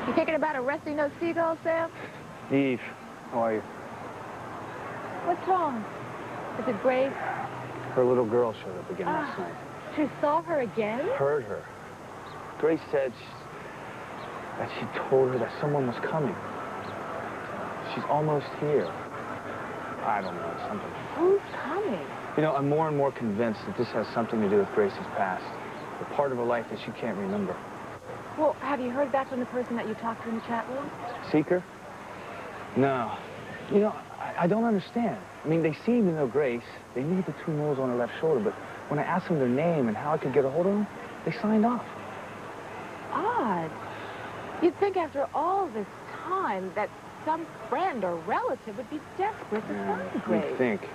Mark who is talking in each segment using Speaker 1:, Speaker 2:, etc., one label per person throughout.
Speaker 1: You thinking about arresting those seagulls, Sam?
Speaker 2: Eve, how are you?
Speaker 1: What's wrong? Is it Grace?
Speaker 2: Her little girl showed up again last night.
Speaker 1: You saw her again?
Speaker 2: Heard her. Grace said that she told her that someone was coming. She's almost here. I don't know, something.
Speaker 1: Who's coming?
Speaker 2: You know, I'm more and more convinced that this has something to do with Grace's past. The part of her life that she can't remember.
Speaker 1: Well, have you heard back from the person that you talked to in the chat room?
Speaker 2: Seeker? No. You know, I don't understand. I mean, they seem to know Grace. They knew the two moles on her left shoulder, but when I asked them their name and how I could get a hold of them, they signed off.
Speaker 1: Odd. You'd think after all this time that some friend or relative would be desperate to find Grace.
Speaker 2: You'd think.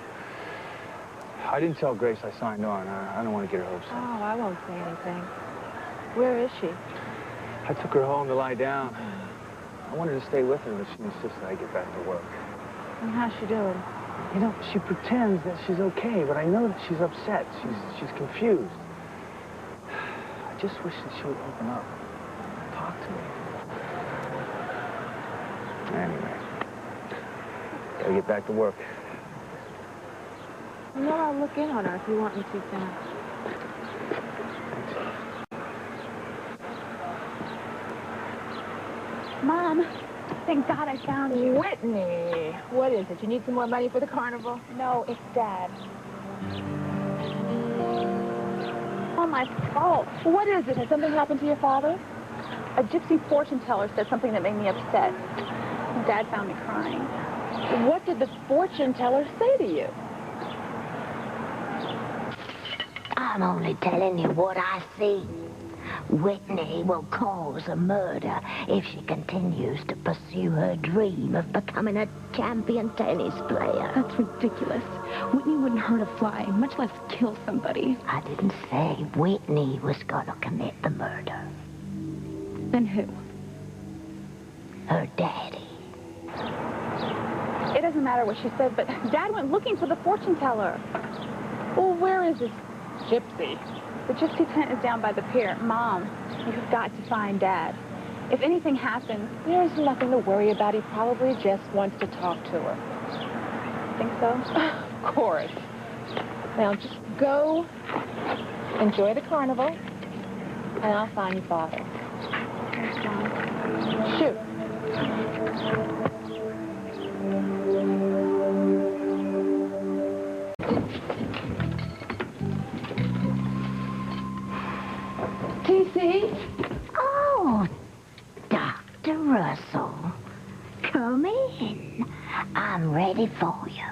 Speaker 2: I didn't tell Grace I signed on. I don't want to get her hopes up.
Speaker 1: Oh, I won't say anything. Where is she?
Speaker 2: I took her home to lie down. I wanted to stay with her, but she insisted I get back to work.
Speaker 1: And how's she doing?
Speaker 2: You know, she pretends that she's okay, but I know that she's upset. She's confused. I just wish that she would open up. Talk to me. Anyway, gotta get back to work.
Speaker 1: You know, I'll look in on her if you want me to, Sam.
Speaker 3: Mom, thank God I found you.
Speaker 1: Whitney, what is it? You need some more money for the carnival?
Speaker 3: No, it's Dad. All my fault.
Speaker 1: What is it? Has something happened to your father?
Speaker 3: A gypsy fortune teller said something that made me upset. Dad found me crying.
Speaker 1: What did the fortune teller say to you?
Speaker 4: I'm only telling you what I see. Whitney will cause a murder if she continues to pursue her dream of becoming a champion tennis player.
Speaker 3: That's ridiculous. Whitney wouldn't hurt a fly, much less kill somebody.
Speaker 4: I didn't say Whitney was gonna commit the murder.
Speaker 3: Then who?
Speaker 4: Her daddy.
Speaker 3: It doesn't matter what she said, but Dad went looking for the fortune teller.
Speaker 1: Well, where is this gypsy?
Speaker 3: The gypsy tent is down by the pier. Mom, you've got to find Dad. If anything happens...
Speaker 1: There's nothing to worry about. He probably just wants to talk to her.
Speaker 3: Think so?
Speaker 1: Of course. Now, just go, enjoy the carnival, and I'll find your father.
Speaker 3: Thanks, Mom.
Speaker 1: Shoot. TC?
Speaker 4: Oh, Dr. Russell. Come in. I'm ready for you.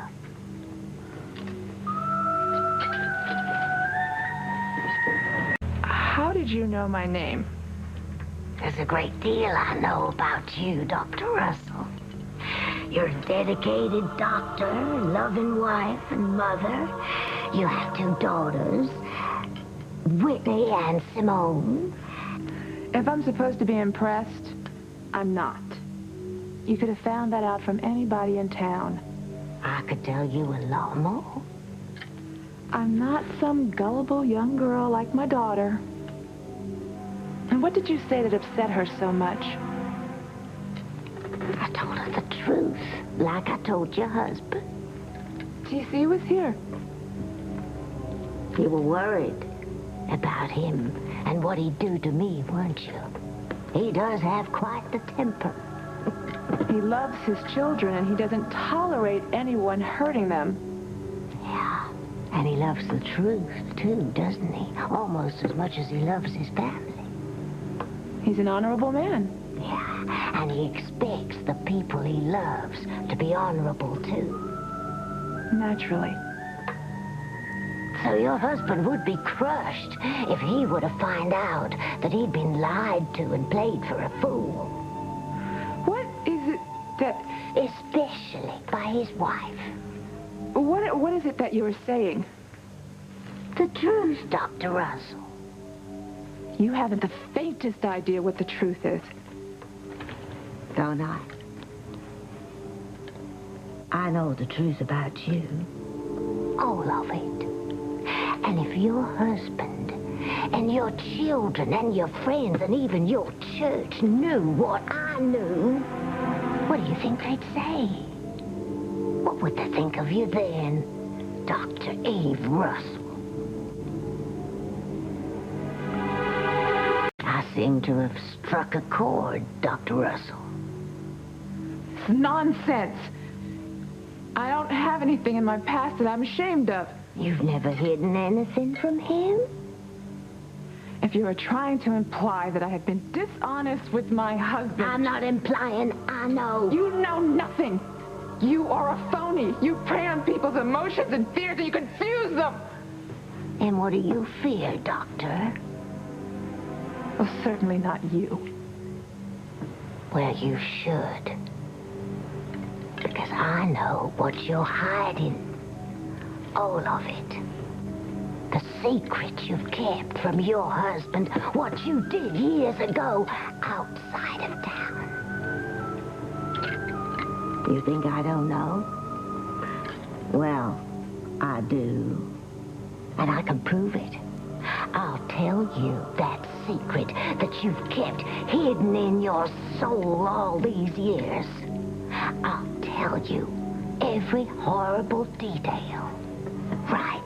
Speaker 1: How did you know my name?
Speaker 4: There's a great deal I know about you, Dr. Russell. You're a dedicated doctor, loving wife and mother. You have 2 daughters, Whitney and Simone.
Speaker 1: If I'm supposed to be impressed, I'm not. You could have found that out from anybody in town.
Speaker 4: I could tell you a lot more.
Speaker 1: I'm not some gullible young girl like my daughter. And what did you say that upset her so much?
Speaker 4: I told her the truth, like I told your husband.
Speaker 1: TC was here.
Speaker 4: You were worried about him and what he'd do to me, weren't you? He does have quite the temper.
Speaker 1: He loves his children, and he doesn't tolerate anyone hurting them.
Speaker 4: Yeah, and he loves the truth, too, doesn't he? Almost as much as he loves his family.
Speaker 1: He's an honorable man.
Speaker 4: Yeah, and he expects the people he loves to be honorable, too.
Speaker 1: Naturally.
Speaker 4: So your husband would be crushed if he were to find out that he'd been lied to and played for a fool.
Speaker 1: What is it that...
Speaker 4: Especially by his wife.
Speaker 1: What is it that you were saying?
Speaker 4: The truth, Dr. Russell.
Speaker 1: You haven't the faintest idea what the truth is.
Speaker 4: Don't I? I know the truth about you. All of it. And if your husband and your children and your friends and even your church knew what I knew, what do you think they'd say? What would they think of you then, Dr. Eve Russell? I seem to have struck a chord, Dr. Russell.
Speaker 1: It's nonsense. I don't have anything in my past that I'm ashamed of.
Speaker 4: You've never hidden anything from him?
Speaker 1: If you are trying to imply that I have been dishonest with my husband...
Speaker 4: I'm not implying, I know.
Speaker 1: You know nothing. You are a phony. You prey on people's emotions and fears and you confuse them.
Speaker 4: And what do you fear, Doctor?
Speaker 1: Well, certainly not you.
Speaker 4: Well, you should. Because I know what you're hiding. All of it. The secret you've kept from your husband. What you did years ago outside of town. You think I don't know? Well, I do. And I can prove it. I'll tell you that secret that you've kept hidden in your soul all these years. I'll tell you every horrible detail. Right